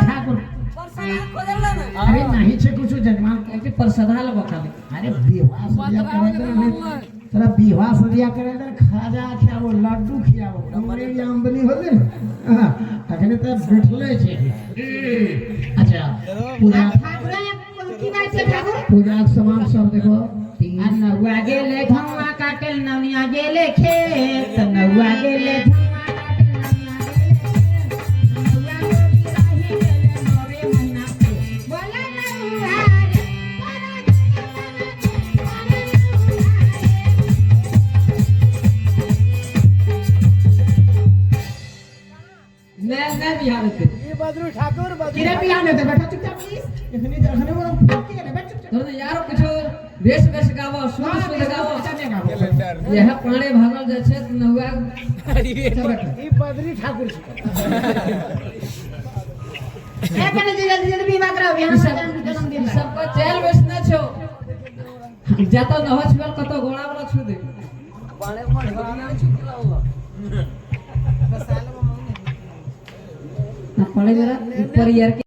ठाकुर अरे नाही छे कुछ जजमान के प्रसादाल बखाले अरे विवाह सदिया करे तेरा विवाह सदिया करे खाजा खियावो लड्डू खियावो हमरे भी आंबली होले हां तखने त बैठले छे अच्छा पूजा ठाकुर की बात है ठाकुर पूजा सामान सब देखो नौआ गेले धुआ काटेल नवनिया गेले खेत नौआ गेले मैं बिहार से ये बद्रू ठाकुर किरे बिहार में बैठा चुपचाप इतनी जखने वो फटके रे बैठ चुपचाप तो यार कुछ वेश वेश गावो सुन सुन गावो यह प्राणे भागल जे छे नहुआ ई बद्री ठाकुर ए कने जल्दी जल्दी विवाह कराओ यहां जन्मदिन सबको चेल वेश न छो जातो न होछ बेल कतो गोड़ा वाला छु दे पाणे भगवान छुकलाओ ना पड़े जरा ऊपर यार